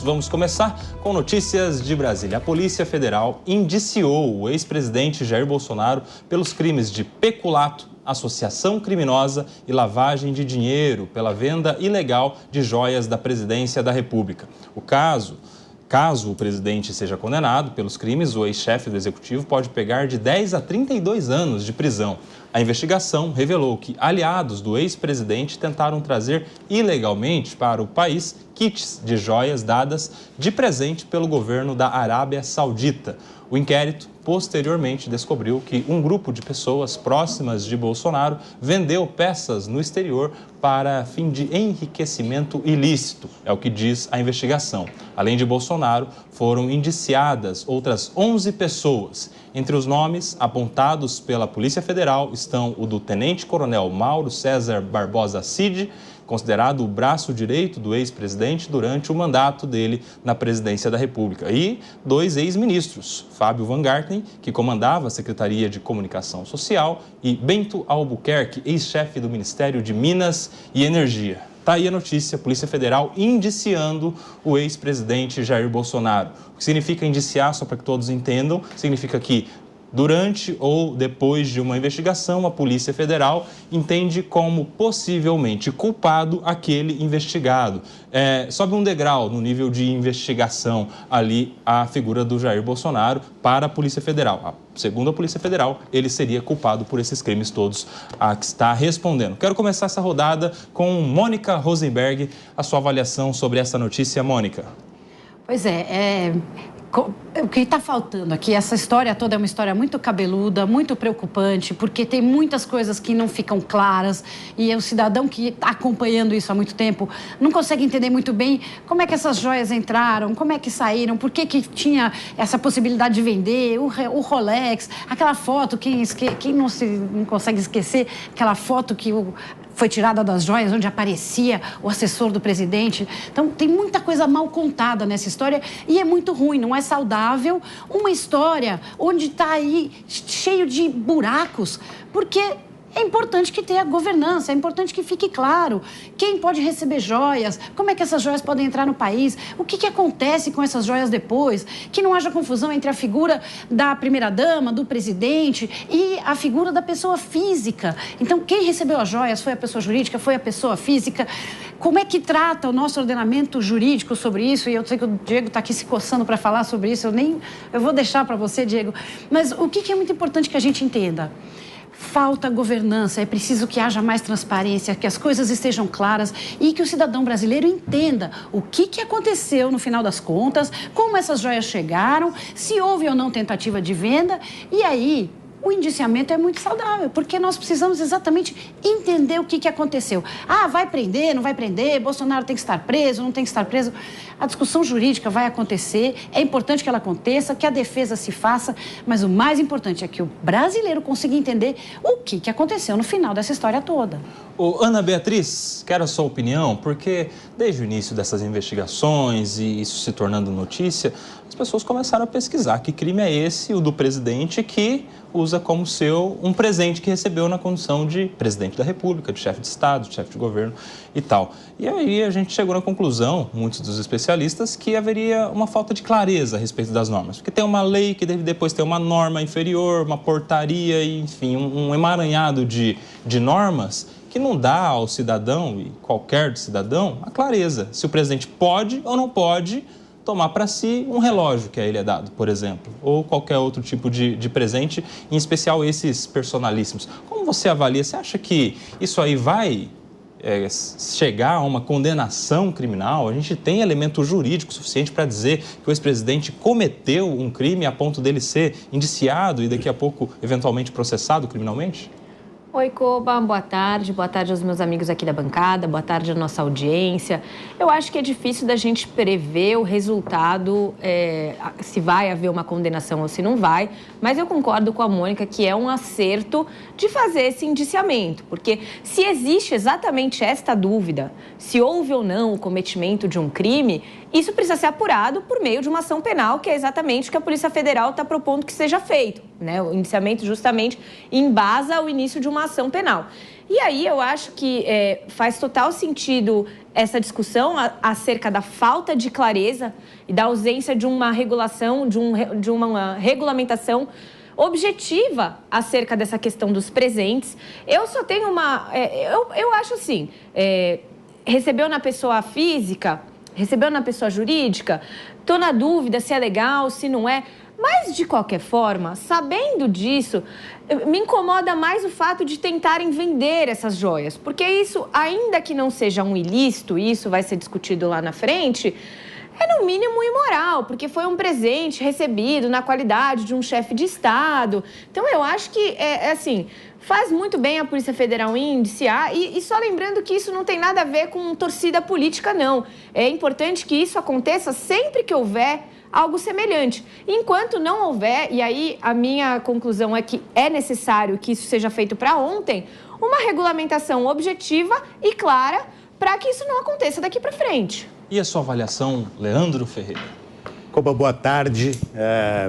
Vamos começar com notícias de Brasília. A Polícia Federal indiciou o ex-presidente Jair Bolsonaro pelos crimes de peculato, associação criminosa e lavagem de dinheiro pela venda ilegal de joias da Presidência da República. Caso o presidente seja condenado pelos crimes, o ex-chefe do Executivo pode pegar de 10 a 32 anos de prisão. A investigação revelou que aliados do ex-presidente tentaram trazer ilegalmente para o país kits de joias dadas de presente pelo governo da Arábia Saudita. O inquérito posteriormente descobriu que um grupo de pessoas próximas de Bolsonaro vendeu peças no exterior para fim de enriquecimento ilícito, é o que diz a investigação. Além de Bolsonaro, foram indiciadas outras 11 pessoas. Entre os nomes apontados pela Polícia Federal estão o do tenente-coronel Mauro César Barbosa Cid, considerado o braço direito do ex-presidente durante o mandato dele na presidência da República, e 2 ex-ministros, Fábio Van Garten, que comandava a Secretaria de Comunicação Social, e Bento Albuquerque, ex-chefe do Ministério de Minas e Energia. Está aí a notícia, a Polícia Federal indiciando o ex-presidente Jair Bolsonaro. O que significa indiciar, só para que todos entendam, significa que durante ou depois de uma investigação, a Polícia Federal entende como possivelmente culpado aquele investigado. Sobe um degrau no nível de investigação ali a figura do Jair Bolsonaro para a Polícia Federal. Segundo a Polícia Federal, ele seria culpado por esses crimes todos a que está respondendo. Quero começar essa rodada com Mônica Rosenberg, a sua avaliação sobre essa notícia, Mônica. Pois o que está faltando aqui, essa história toda é uma história muito cabeluda, muito preocupante, porque tem muitas coisas que não ficam claras e o cidadão que está acompanhando isso há muito tempo não consegue entender muito bem como é que essas joias entraram, como é que saíram, por que tinha essa possibilidade de vender, o Rolex, aquela foto, quem não consegue esquecer, aquela foto que foi tirada das joias, onde aparecia o assessor do presidente. Então, tem muita coisa mal contada nessa história e é muito ruim, não é saudável uma história onde está aí cheio de buracos, porque é importante que tenha governança, é importante que fique claro quem pode receber joias, como é que essas joias podem entrar no país, o que acontece com essas joias depois, que não haja confusão entre a figura da primeira-dama, do presidente e a figura da pessoa física. Então, quem recebeu as joias foi a pessoa jurídica, foi a pessoa física. Como é que trata o nosso ordenamento jurídico sobre isso? E eu sei que o Diego está aqui se coçando para falar sobre isso, eu vou deixar para você, Diego. Mas o que é muito importante que a gente entenda? Falta governança, é preciso que haja mais transparência, que as coisas estejam claras e que o cidadão brasileiro entenda o que aconteceu no final das contas, como essas joias chegaram, se houve ou não tentativa de venda. E aí, o indiciamento é muito saudável, porque nós precisamos exatamente entender o que aconteceu. Vai prender, não vai prender, Bolsonaro tem que estar preso, não tem que estar preso. A discussão jurídica vai acontecer, é importante que ela aconteça, que a defesa se faça, mas o mais importante é que o brasileiro consiga entender o que aconteceu no final dessa história toda. Ana Beatriz, quero a sua opinião, porque desde o início dessas investigações e isso se tornando notícia, as pessoas começaram a pesquisar que crime é esse, o do presidente, que usa como seu um presente que recebeu na condição de presidente da República, de chefe de Estado, de chefe de governo e tal. E aí a gente chegou na conclusão, muitos dos especialistas, que haveria uma falta de clareza a respeito das normas. Porque tem uma lei que deve depois ter uma norma inferior, uma portaria, enfim, um emaranhado de normas que não dá ao cidadão, e qualquer cidadão, a clareza se o presidente pode ou não pode tomar para si um relógio que a ele é dado, por exemplo, ou qualquer outro tipo de presente, em especial esses personalíssimos. Como você avalia? Você acha que isso aí vai chegar a uma condenação criminal? A gente tem elemento jurídico suficiente para dizer que o ex-presidente cometeu um crime a ponto dele ser indiciado e daqui a pouco eventualmente processado criminalmente? Oi, Koba, boa tarde aos meus amigos aqui da bancada, boa tarde à nossa audiência. Eu acho que é difícil da gente prever o resultado, se vai haver uma condenação ou se não vai, mas eu concordo com a Mônica que é um acerto de fazer esse indiciamento, porque se existe exatamente esta dúvida, se houve ou não o cometimento de um crime, isso precisa ser apurado por meio de uma ação penal, que é exatamente o que a Polícia Federal está propondo que seja feito, né? O indiciamento justamente embasa o início de uma ação penal. E aí eu acho que faz total sentido essa discussão acerca da falta de clareza e da ausência de uma regulação, de uma regulamentação objetiva acerca dessa questão dos presentes. Eu só tenho eu acho assim, recebeu na pessoa física, recebeu na pessoa jurídica, estou na dúvida se é legal, se não é. Mas, de qualquer forma, sabendo disso, me incomoda mais o fato de tentarem vender essas joias. Porque isso, ainda que não seja um ilícito, e isso vai ser discutido lá na frente, é no mínimo imoral, porque foi um presente recebido na qualidade de um chefe de Estado. Então, eu acho que, assim, faz muito bem a Polícia Federal em indiciar, e só lembrando que isso não tem nada a ver com torcida política, não. É importante que isso aconteça sempre que houver algo semelhante. Enquanto não houver, e aí a minha conclusão é que é necessário que isso seja feito para ontem, uma regulamentação objetiva e clara para que isso não aconteça daqui para frente. E a sua avaliação, Leandro Ferreira? Coba, boa tarde.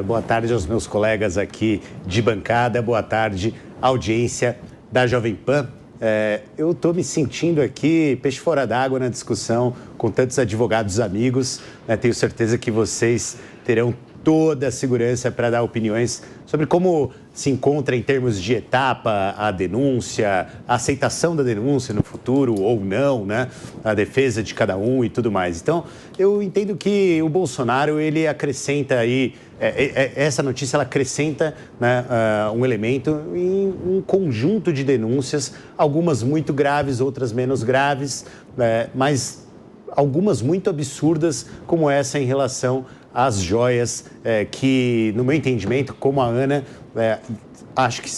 Boa tarde aos meus colegas aqui de bancada. Boa tarde, audiência da Jovem Pan. Eu estou me sentindo aqui peixe fora d'água na discussão com tantos advogados amigos. Tenho certeza que vocês terão toda a segurança para dar opiniões sobre como se encontra em termos de etapa a denúncia, a aceitação da denúncia no futuro ou não, né? A defesa de cada um e tudo mais. Então, eu entendo que o Bolsonaro, ele acrescenta aí, essa notícia, ela acrescenta, né, um elemento em um conjunto de denúncias, algumas muito graves, outras menos graves, mas algumas muito absurdas, como essa em relação às joias, que, no meu entendimento, como a Ana, acho que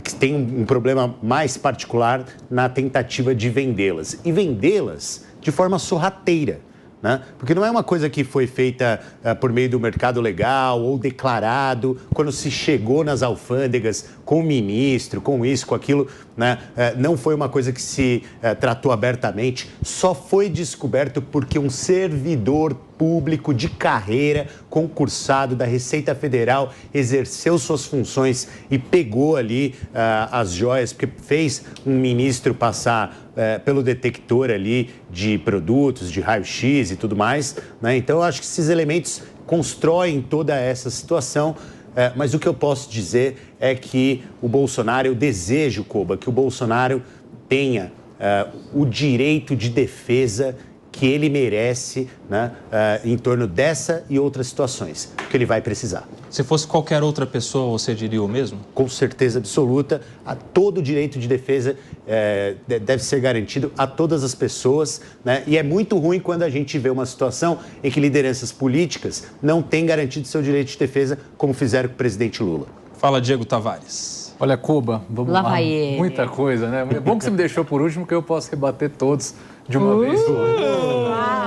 que tem um problema mais particular na tentativa de vendê-las. E vendê-las de forma sorrateira, né? Porque não é uma coisa que foi feita por meio do mercado legal ou declarado quando se chegou nas alfândegas com o ministro, com isso, com aquilo, né? Não foi uma coisa que se tratou abertamente, só foi descoberto porque um servidor público de carreira, concursado da Receita Federal, exerceu suas funções e pegou ali as joias, porque fez um ministro passar pelo detector ali de produtos, de raio-x e tudo mais, né? Então, eu acho que esses elementos constroem toda essa situação, mas o que eu posso dizer é que o Bolsonaro, eu desejo, Coba, que o Bolsonaro tenha o direito de defesa que ele merece, né, em torno dessa e outras situações, que ele vai precisar. Se fosse qualquer outra pessoa, você diria o mesmo? Com certeza absoluta, todo o direito de defesa deve ser garantido a todas as pessoas, né? E é muito ruim quando a gente vê uma situação em que lideranças políticas não têm garantido seu direito de defesa, como fizeram com o presidente Lula. Fala, Diego Tavares. Olha, Cuba, vamos lá. Muita coisa, né? É bom que você me deixou por último, que eu posso rebater todos de uma vez.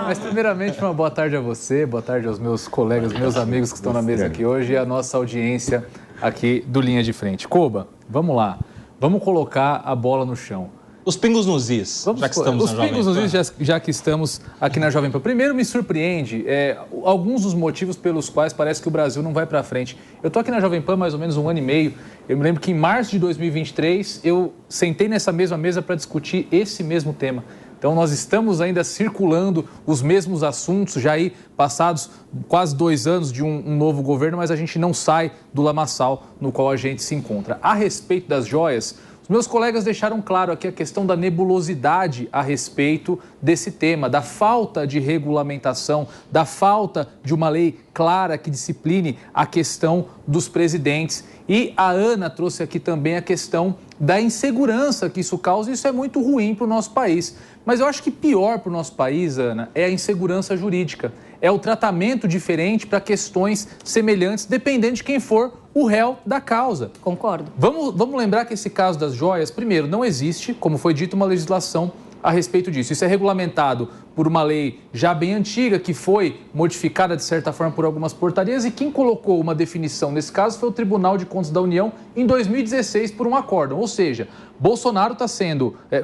Mas, primeiramente, uma boa tarde a você, boa tarde aos meus colegas, meus amigos que estão na mesa aqui hoje e a nossa audiência aqui do Linha de Frente. Cuba, vamos lá. Vamos colocar a bola no chão. Os pingos nos is, já que estamos na Jovem Pan. Os pingos nos is, já que estamos aqui na Jovem Pan. Primeiro, me surpreende alguns dos motivos pelos quais parece que o Brasil não vai para frente. Eu estou aqui na Jovem Pan mais ou menos 1 ano e meio. Eu me lembro que em março de 2023, eu sentei nessa mesma mesa para discutir esse mesmo tema. Então, nós estamos ainda circulando os mesmos assuntos, já aí passados quase 2 anos de um novo governo, mas a gente não sai do lamaçal no qual a gente se encontra. A respeito das joias, os meus colegas deixaram claro aqui a questão da nebulosidade a respeito desse tema, da falta de regulamentação, da falta de uma lei clara que discipline a questão dos presidentes. E a Ana trouxe aqui também a questão da insegurança que isso causa, e isso é muito ruim para o nosso país. Mas eu acho que pior para o nosso país, Ana, é a insegurança jurídica. É o tratamento diferente para questões semelhantes, dependendo de quem for o réu da causa. Concordo. Vamos lembrar que esse caso das joias, primeiro, não existe, como foi dito, uma legislação a respeito disso. Isso é regulamentado por uma lei já bem antiga, que foi modificada, de certa forma, por algumas portarias, e quem colocou uma definição nesse caso foi o Tribunal de Contas da União em 2016 por um acórdão. Ou seja, Bolsonaro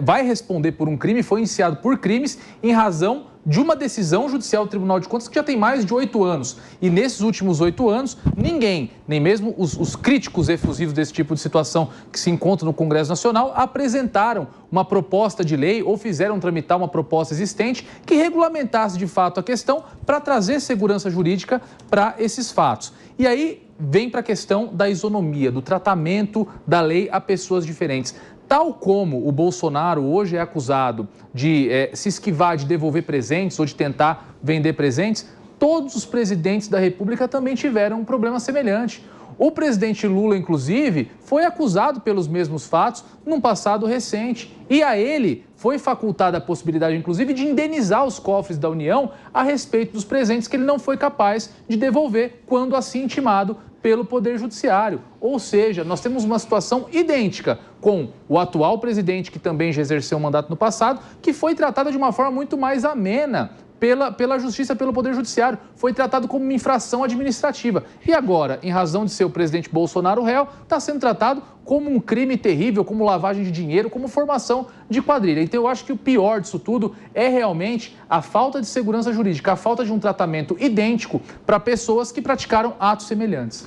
vai responder por um crime, foi indiciado por crimes em razão de uma decisão judicial do Tribunal de Contas que já tem mais de 8 anos. E nesses últimos 8 anos, ninguém, nem mesmo os críticos efusivos desse tipo de situação que se encontram no Congresso Nacional, apresentaram uma proposta de lei ou fizeram tramitar uma proposta existente que regulamentasse de fato a questão para trazer segurança jurídica para esses fatos. E aí vem para a questão da isonomia, do tratamento da lei a pessoas diferentes. Tal como o Bolsonaro hoje é acusado de se esquivar de devolver presentes ou de tentar vender presentes, todos os presidentes da República também tiveram um problema semelhante. O presidente Lula, inclusive, foi acusado pelos mesmos fatos num passado recente. E a ele foi facultada a possibilidade, inclusive, de indenizar os cofres da União a respeito dos presentes que ele não foi capaz de devolver quando assim intimado pelo Poder Judiciário. Ou seja, nós temos uma situação idêntica com o atual presidente, que também já exerceu um mandato no passado, que foi tratada de uma forma muito mais amena pela Justiça, pelo Poder Judiciário. Foi tratado como uma infração administrativa. E agora, em razão de ser o presidente Bolsonaro réu, está sendo tratado como um crime terrível, como lavagem de dinheiro, como formação de quadrilha. Então, eu acho que o pior disso tudo é realmente a falta de segurança jurídica, a falta de um tratamento idêntico para pessoas que praticaram atos semelhantes.